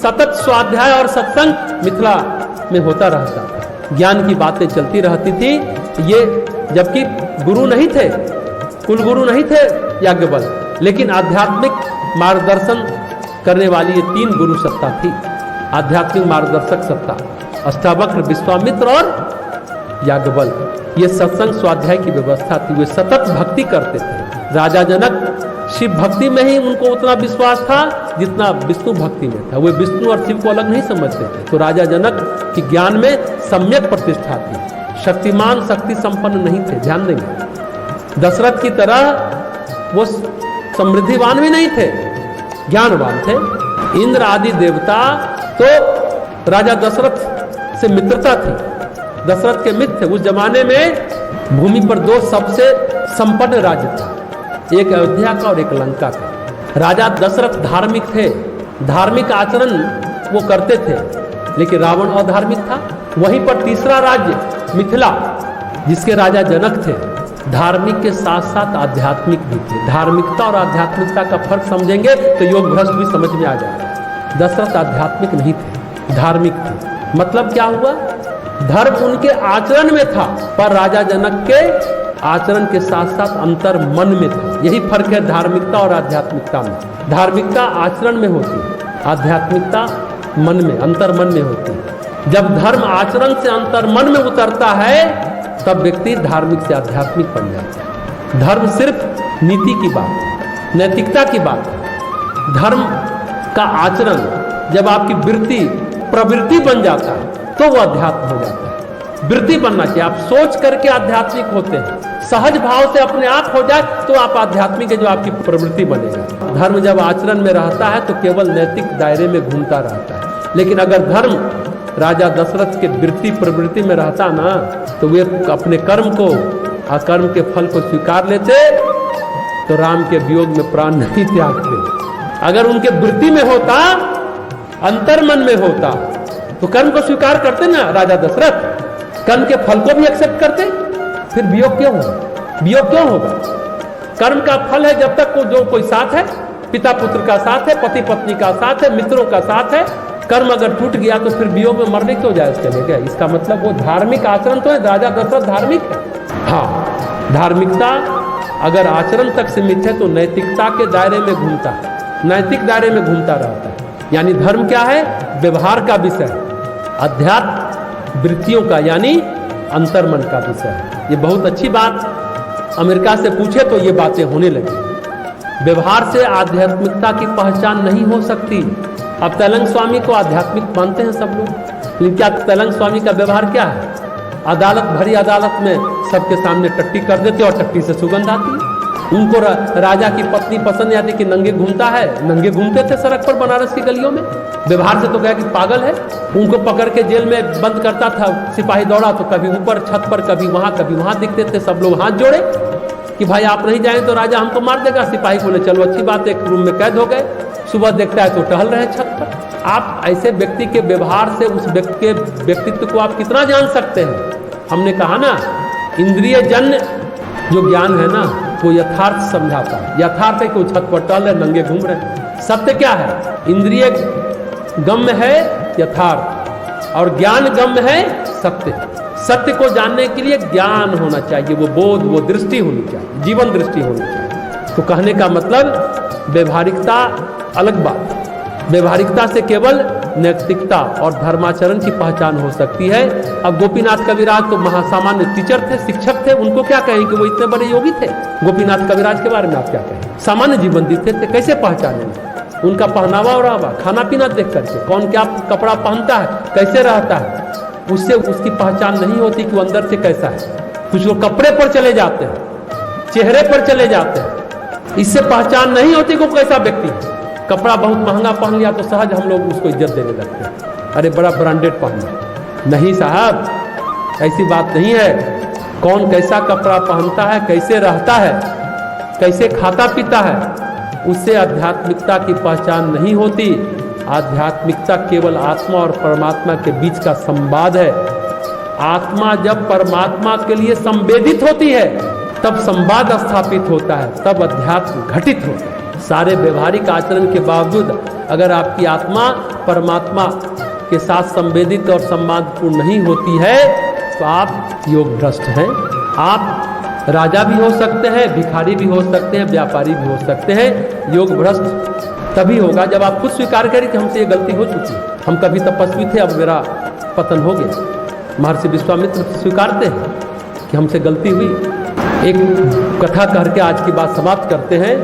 सतत स्वाध्याय और सत्संग मिथिला में होता रहता था, ज्ञान की बातें चलती रहती थी। ये जबकि गुरु नहीं थे, कुल गुरु नहीं थे याज्ञवल्क्य, लेकिन आध्यात्मिक मार्गदर्शन करने वाली ये 3 गुरु सत्ता थी। आध्यात्मिक मार्गदर्शक सत्ता अष्टावक्र, विश्वामित्र और याज्ञवल्क्य। ये सत्संग स्वाध्याय की व्यवस्था थी। वे सतत भक्ति करते थे। राजा जनक शिव भक्ति में ही उनको उतना विश्वास था जितना विष्णु भक्ति में था। वे विष्णु और शिव को अलग नहीं समझते थे। तो राजा जनक की ज्ञान में सम्यक प्रतिष्ठा थी। शक्तिमान, शक्ति संपन्न नहीं थे, ध्यान देंगे। दशरथ की तरह वो समृद्धिवान भी नहीं थे, ज्ञानवान थे। इंद्र आदि देवता तो राजा दशरथ से मित्रता थी, दशरथ के मित्र थे। उस जमाने में भूमि पर 2 सबसे संपन्न राज्य था, एक अयोध्या का और एक लंका का। राजा दशरथ धार्मिक थे, धार्मिक आचरण वो करते थे, लेकिन रावण अधार्मिक था। वहीं पर तीसरा राज्य मिथिला, जिसके राजा जनक थे, धार्मिक के साथ साथ आध्यात्मिक भी थे। धार्मिकता और आध्यात्मिकता का फर्क समझेंगे तो योग भ्रष्ट भी समझ में आ जाएगा। दशरथ आध्यात्मिक नहीं थे, धार्मिक थे। मतलब क्या हुआ? धर्म उनके आचरण में था, पर राजा जनक के आचरण के साथ साथ अंतर मन में था। यही फर्क है धार्मिकता और आध्यात्मिकता में। धार्मिकता आचरण में होती है, आध्यात्मिकता मन में, अंतर मन में होती है। जब धर्म आचरण से अंतर मन में उतरता है तब व्यक्ति धार्मिक से आध्यात्मिक बन जाता है। धर्म सिर्फ नीति की बात है, नैतिकता की बात है। धर्म का आचरण जब आपकी वृत्ति प्रवृत्ति बन जाता है तो वो अध्यात्म हो जाता है। वृत्ति बनना चाहिए, आप सोच करके आध्यात्मिक होते हैं। सहज भाव से अपने आप हो जाए तो आप आध्यात्मिक है, जो आपकी प्रवृत्ति बनेगा। धर्म जब आचरण में रहता है तो केवल नैतिक दायरे में घूमता रहता है। लेकिन अगर धर्म राजा दशरथ के वृत्ति प्रवृत्ति में रहता ना, तो वे अपने कर्म को, अकर्म के फल को स्वीकार लेते तो राम के वियोग में प्राण नहीं त्यागते। अगर उनके वृत्ति में होता, अंतर्मन में होता, तो कर्म को स्वीकार करते ना राजा दशरथ, कर्म के फल को भी एक्सेप्ट करते। फिर वियोग क्यों होगा? वियोग क्यों होगा? कर्म का फल है जब तक को जो कोई साथ है, पिता पुत्र का साथ है, पति पत्नी का साथ है, मित्रों का साथ है। कर्म अगर टूट गया तो फिर वियोग में मरने क्यों जायज चलेगा? इसका मतलब वो धार्मिक आचरण तो है, राजा दशरथ धार्मिक है। हाँ, धार्मिकता अगर आचरण तक सीमित है तो नैतिकता के दायरे में घूमता है, नैतिक दायरे में घूमता रहता है। यानी धर्म क्या है? व्यवहार का विषय। अध्यात्म वृत्तियों का यानी अंतर्मन का विषय है। ये बहुत अच्छी बात अमेरिका से पूछे तो ये बातें होने लगी। व्यवहार से आध्यात्मिकता की पहचान नहीं हो सकती। अब तेलंग स्वामी को आध्यात्मिक मानते हैं सब लोग, लेकिन क्या तेलंग स्वामी का व्यवहार क्या है? अदालत, भरी अदालत में सबके सामने टट्टी कर देते और टट्टी से सुगंध आती है। उनको राजा की पत्नी पसंद आती कि नंगे घूमता है, नंगे घूमते थे सड़क पर बनारस की गलियों में। व्यवहार से तो कहा कि पागल है। उनको पकड़ के जेल में बंद करता था सिपाही दौड़ा तो कभी ऊपर छत पर, कभी वहां दिखते थे। सब लोग हाथ जोड़े कि भाई आप नहीं जाएं तो राजा हमको मार देगा। सिपाही बोले चलो अच्छी बात है, एक रूम में कैद हो गए। सुबह देखता है तो टहल रहे छत पर। आप ऐसे व्यक्ति के व्यवहार से उस व्यक्ति के व्यक्तित्व को आप कितना जान सकते हैं? हमने कहा ना, इंद्रिय जन्य जो ज्ञान है ना, वो यथार्थ समझाता है। यथार्थ है कि वो छत पर टहल रहे, नंगे घूम रहे। सत्य क्या है? इंद्रिय गम्य है यथार्थ, और ज्ञान गम्य है सत्य। सत्य को जानने के लिए ज्ञान होना चाहिए, वो बोध, वो दृष्टि होनी चाहिए, जीवन दृष्टि होनी चाहिए। तो कहने का मतलब व्यवहारिकता अलग बात, व्यवहारिकता से केवल नैतिकता और धर्माचरण की पहचान हो सकती है। अब गोपीनाथ कविराज तो महासामान्य टीचर थे, शिक्षक थे, उनको क्या कहें कि वो इतने बड़े योगी थे? गोपीनाथ कविराज के बारे में आप क्या कहें? सामान्य जीवन जीते थे, कैसे पहचानेंगे? उनका पहनावा ओढ़ावा, खाना पीना देख करके, कौन क्या कपड़ा पहनता है, कैसे रहता है, उससे उसकी पहचान नहीं होती कि वो अंदर से कैसा है। कुछ लोग कपड़े पर चले जाते हैं, चेहरे पर चले जाते हैं, इससे पहचान नहीं होती कि वो कैसा व्यक्ति है। कपड़ा बहुत महंगा पहन लिया तो सहज हम लोग उसको इज्जत देने लगते हैं, अरे बड़ा ब्रांडेड पहनना। नहीं साहब, ऐसी बात नहीं है। कौन कैसा कपड़ा पहनता है, कैसे रहता है, कैसे खाता पीता है, उससे आध्यात्मिकता की पहचान नहीं होती। आध्यात्मिकता केवल आत्मा और परमात्मा के बीच का संवाद है। आत्मा जब परमात्मा के लिए संवेदित होती है तब संवाद स्थापित होता है, तब अध्यात्म घटित होता है। सारे व्यवहारिक आचरण के बावजूद अगर आपकी आत्मा परमात्मा के साथ संवेदित और संवादपूर्ण नहीं होती है तो आप योग भ्रष्ट हैं। आप राजा भी हो सकते हैं, भिखारी भी हो सकते हैं, व्यापारी भी हो सकते हैं। योग भ्रष्ट तभी होगा जब आप खुद स्वीकार करें कि हमसे ये गलती हो चुकी है, हम कभी तपस्वी थे, अब मेरा पतन हो गया। महर्षि विश्वामित्र स्वीकारते हैं कि हमसे गलती हुई। एक कथा करके आज की बात समाप्त करते हैं।